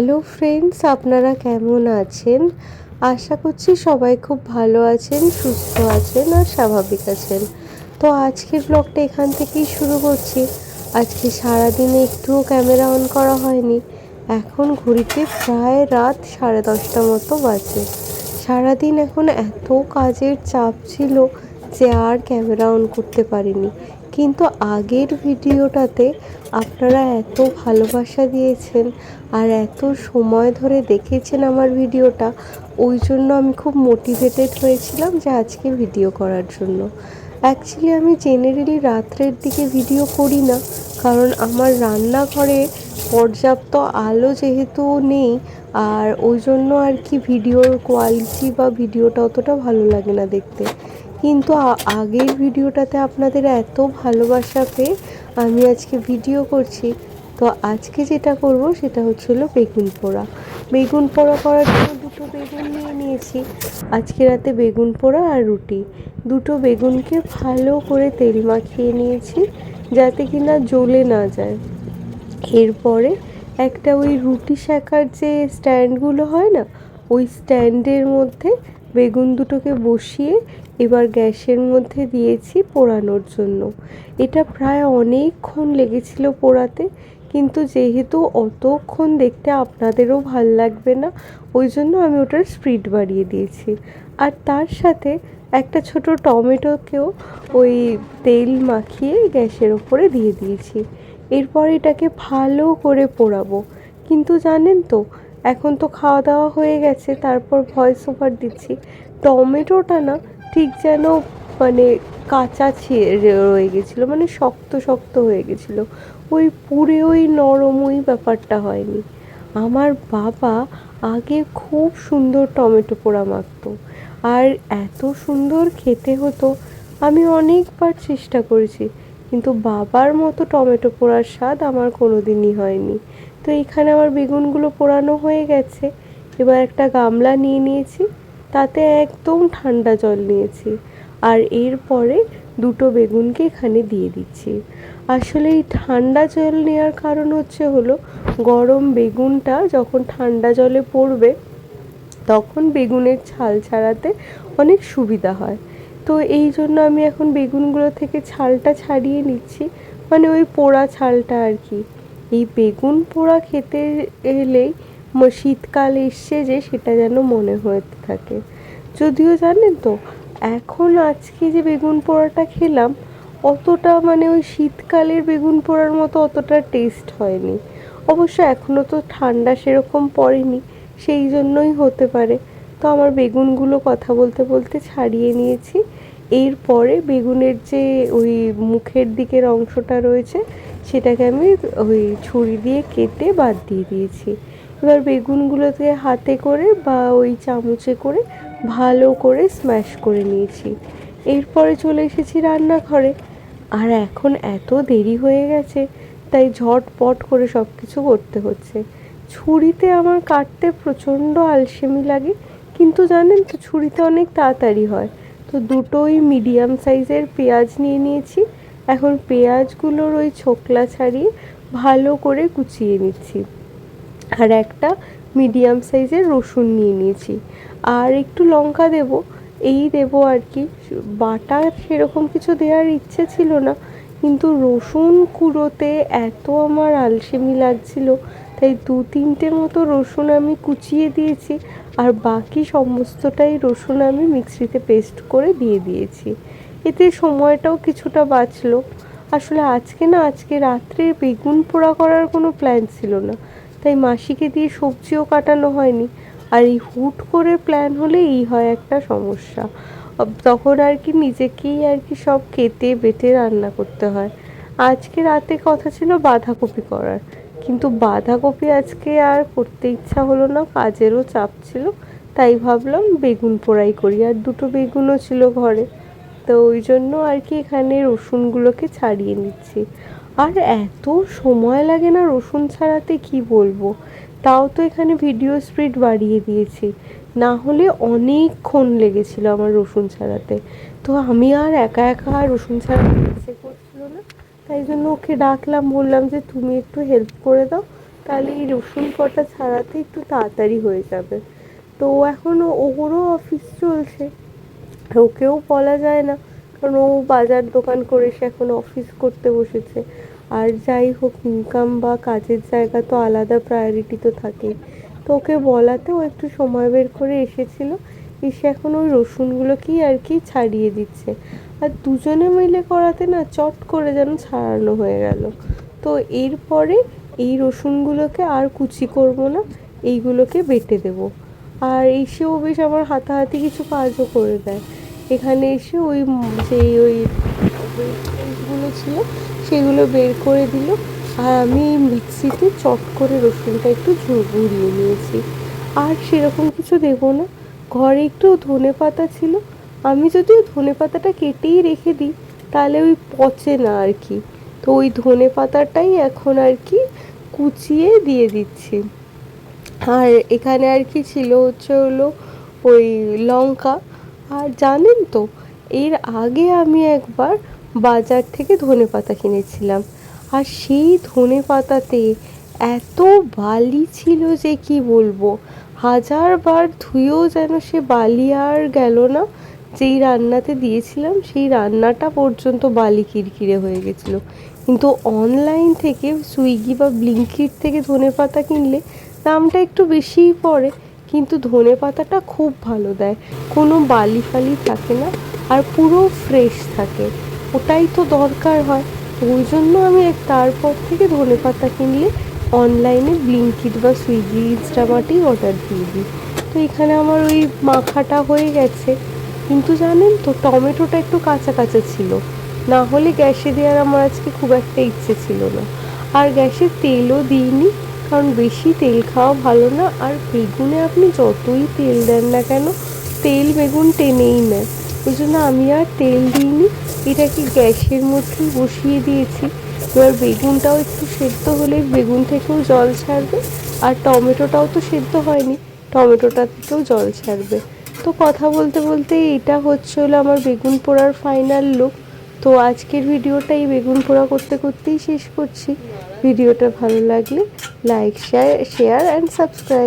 Hello friends, আপনারা কেমন আছেন? আশা করছি সবাই খুব ভালো আছেন, সুস্থ আছেন আর স্বাভাবিক আছেন। তো আজকের ব্লগটা এখান থেকেই শুরু করছি। আজকে সারাদিনে একটুও ক্যামেরা অন করা হয়নি। এখন ঘড়িতে প্রায় রাত 10:30 মতো বাজে। সারাদিন এখন এত কাজের চাপ ছিল যে আর ক্যামেরা অন করতে পারিনি। কিন্তু আগের ভিডিওটাতে আপনারা এত ভালোবাসা দিয়েছেন আর এত সময় ধরে দেখেছেন আমার ভিডিওটা, ওই জন্য আমি খুব মোটিভেটেড হয়েছিলাম যে আজকে ভিডিও করার জন্য। অ্যাকচুয়ালি আমি জেনারেলি রাত্রের দিকে ভিডিও করি না, কারণ আমার রান্নাঘরে পর্যাপ্ত আলো যেহেতু নেই, আর ওই জন্য আর কি ভিডিওর কোয়ালিটি বা ভিডিওটা অতটা ভালো লাগে না দেখতে। কিন্তু আগের ভিডিওটাতে আপনাদের এত ভালোবাসা পেয়ে আমি আজকে ভিডিও করছি। তো আজকে যেটা করব সেটা হচ্ছিল বেগুন পোড়া। বেগুন পোড়া করার জন্য দুটো বেগুন নিয়ে নিয়েছি। আজকে রাতে বেগুন পোড়া আর রুটি, দুটো বেগুনকে ভালো করে তেল মাখিয়ে নিয়েছি যাতে কিনা জ্বলে না যায়। এরপরে একটা ওই রুটি সেকার যে স্ট্যান্ডগুলো হয় না, ওই স্ট্যান্ডের মধ্যে বেগুন দুটোকে বসিয়ে এবার গ্যাসের মধ্যে দিয়েছি পোড়ানোর জন্য। এটা প্রায় অনেকক্ষণ লেগেছিল পোড়াতে, কিন্তু যেহেতু অতক্ষণ দেখতে আপনাদেরও ভাল লাগবে না, ওই জন্য আমি ওটার স্পিড বাড়িয়ে দিয়েছি। আর তার সাথে একটা ছোট টমেটোকেও ওই তেল মাখিয়ে গ্যাসের ওপরে দিয়ে দিয়েছি। এরপর এটাকে ভালো করে পোড়াবো। কিন্তু জানেন তো, এখন তো খাওয়া দাওয়া হয়ে গেছে, তারপর ভয়েস ওভার দিচ্ছি, টমেটোটা না ঠিক যেন মানে কাঁচা রয়ে গেছিলো, মানে শক্ত শক্ত হয়ে গেছিলো। ওই পুরে ওই নরম ওই ব্যাপারটা হয়নি। আমার বাবা আগে খুব সুন্দর টমেটো পোড়া মাখতো, আর এত সুন্দর খেতে হতো। আমি অনেকবার চেষ্টা করেছি, কিন্তু বাবার মতো টমেটো পোড়ার স্বাদ আমার কোনো দিনই হয়নি। তো এখানে আমার বেগুনগুলো পোড়ানো হয়ে গেছে। এবার একটা গামলা নিয়ে নিয়েছি, তাতে একদম ঠান্ডা জল নিয়েছি, আর এরপরে দুটো বেগুনকে এখানে দিয়ে দিচ্ছি। আসলে এই ঠান্ডা জল নেওয়ার কারণ হলো গরম বেগুনটা যখন ঠান্ডা জলে পড়বে তখন বেগুনের ছাল ছাড়াতে অনেক সুবিধা হয়। তো এই জন্য আমি এখন বেগুনগুলো থেকে ছালটা ছাড়িয়ে নিচ্ছি, মানে ওই পোড়া ছালটা আর কি। এই বেগুন পোড়া খেতে এলেই শীতকাল এসছে যে সেটা যেন মনে হয়ে থাকে। যদিও জানেন তো, এখন আজকে যে বেগুন পোড়াটা খেলাম অতটা মানে ওই শীতকালের বেগুন পোড়ার মতো অতটা টেস্ট হয়নি। অবশ্য এখনও তো ঠান্ডা সেরকম পড়েনি, সেই জন্যই হতে পারে। তো আমার বেগুনগুলো কথা বলতে বলতে ছাড়িয়ে নিয়েছি। এরপরে বেগুনের যে ওই মুখের দিকের অংশটা রয়েছে সেটাকে আমি ওই ছুরি দিয়ে কেটে বাদ দিয়ে দিয়েছি। এবার বেগুনগুলোকে হাতে করে বা ওই চামচে করে ভালো করে স্ম্যাশ করে নিয়েছি। এরপরে চলে এসেছি রান্নাঘরে। আর এখন এত দেরি হয়ে গেছে, তাই ঝটপট করে সব কিছু করতে হচ্ছে। ছুরিতে আমার কাটতে প্রচণ্ড আলসেমি লাগে, কিন্তু জানেন তো ছুরিতে অনেক তাড়াতাড়ি হয়। তো দুটোই মিডিয়াম সাইজের পেঁয়াজ নিয়ে নিয়েছি। এখন পেঁয়াজগুলোর ওই ছোকলা ছাড়িয়ে ভালো করে কুচিয়ে নিচ্ছি। আর একটা মিডিয়াম সাইজের রসুন নিয়ে নিয়েছি, আর একটু লঙ্কা দেবো, এই দেবো আর কি। বাটা সেরকম কিছু দেওয়ার ইচ্ছে ছিল না, কিন্তু রসুন কুড়োতে এত আমার আলসেমি লাগছিল, তাই 2-3টে মতো রসুন আমি কুচিয়ে দিয়েছি, আর বাকি সমস্তটাই রসুন আমি মিক্সিতে পেস্ট করে দিয়ে দিয়েছি। এতে সময়টাও কিছুটা বাঁচলো। আসলে আজকে রাত্রে বেগুন পোড়া করার কোনো প্ল্যান ছিল না, তাই মাসিকে দিয়ে সবজিও কাটানো হয়নি। আর এই হুট করে প্ল্যান হলে এই হয় একটা সমস্যা, তখন আর কি নিজেকেই আর কি সব কেটে বেটে রান্না করতে হয়। আজকে রাতে কথা ছিল বাঁধাকপি করার, কিন্তু বাঁধাকপি আজকে আর করতে ইচ্ছা হলো না, কাজেরও চাপ ছিল। তাই ভাবলাম বেগুন পোড়াই করি, আর দুটো বেগুনও ছিল ঘরে। তো ওই জন্য আর কি এখানে রসুনগুলোকে ছাড়িয়ে নিচ্ছি। আর এত সময় লাগে না রসুন ছাড়াতে, কি বলবো। তাও তো এখানে ভিডিও স্পিড বাড়িয়ে দিয়েছি, না হলে অনেকক্ষণ লেগেছিল আমার রসুন ছাড়াতে। তো আমি আর একা একা রসুন ছাড়াতে ইচ্ছে করছিল না, তাই জন্য ওকে ডাকলাম, বললাম যে তুমি একটু হেল্প করে দাও, তাহলে এই রসুন কটা ছাড়াতে একটু তাড়াতাড়ি হয়ে যাবে। তো এখনও ওরও অফিস চলছে, ওকেও বলা যায় না, কারণ ও বাজার দোকান করে সে এখন অফিস করতে বসেছে। আর যাই হোক, ইনকাম বা কাজের জায়গা তো আলাদা, প্রায়োরিটি তো থাকেই। তো ওকে বলাতে ও একটু সময় বের করে এসেছিল, এসে এখন ওই রসুনগুলোকেই আর কি ছাড়িয়ে দিচ্ছে। আর দুজনে মিলে করাতে না চট করে যেন ছাড়ানো হয়ে গেল। তো এরপরে এই রসুনগুলোকে আর কুচি করব না, এইগুলোকে বেটে দেবো। আর এসেও বেশ আমার হাতাহাতি কিছু কাজও করে দেয়। এখানে এসে ওই যেই ওই গুলো ছিল সেগুলো বের করে দিল। আর আমি মিক্সিতে চট করে রসুনটা একটু ঘুরিয়ে নিয়েছি। আর সেরকম কিছু দেবো না। ঘরে একটু ধনেপাতা ছিল, আমি যদিও ধনেপাতাটা কেটেই রেখে দিই, তাহলে ওই পচে না আর কি। তো ওই ধনেপাতাটাই এখন আর কি কুচিয়ে দিয়ে দিচ্ছি। আর এখানে আর কি ছিল হলো ওই লঙ্কা। আর জানেন তো, এর আগে আমি একবার বাজার থেকে ধনেপাতা কিনেছিলাম, আর সেই ধনেপাতাতে এত বালি ছিল যে কি বলবো, হাজারবার ধুয়েও যেন সে বালি আর গেল না। যেই রান্নাতে দিয়েছিলাম সেই রান্নাটা পর্যন্ত বালি কিরকিরে হয়ে গেছিলো। কিন্তু অনলাইন থেকে সুইগি বা ব্লিঙ্কিট থেকে ধনেপাতা কিনলে দামটা একটু বেশিই পড়ে, কিন্তু ধনেপাতাটা খুব ভালো দেয়, কোনো বালি ফালি থাকে না, আর পুরো ফ্রেশ থাকে। ওটাই তো দরকার হয়। ওই জন্য আমি তারপর থেকে ধনেপাতা কিনলে অনলাইনে ব্লিঙ্কিট বা সুইগি, ইনস্টামার্টেই অর্ডার দিয়ে দিই। তো এখানে আমার ওই মাখাটা হয়ে গেছে। কিন্তু জানেন তো, টমেটোটা একটু কাঁচা কাঁচা ছিল, না হলে গ্যাসে দেওয়ার আমার আজকে খুব একটা ইচ্ছে ছিল না। আর গ্যাসে তেলও দিইনি, কারণ বেশি তেল খাওয়া ভালো না। আর বেগুনে আপনি যতই তেল দেন না কেন, তেল বেগুন টেনেই নেয়। ওই জন্য আমি আর তেল দিইনি, এটাকে গ্যাসের মধ্যেই বসিয়ে দিয়েছি। এবার বেগুনটাও একটু সেদ্ধ হলে বেগুন থেকেও জল ছাড়বে, আর টমেটোটাও তো সেদ্ধ হয়নি, টমেটোটা থেকেও জল ছাড়বে। তো কথা বলতে বলতে এটা হলো আমার বেগুন পোড়ার ফাইনাল লুক। তো আজকের ভিডিওটা এই বেগুন পোড়া করতে করতেই শেষ করছি। ভিডিওটা ভালো লাগলে লাইক, শেয়ার অ্যান্ড সাবস্ক্রাইব।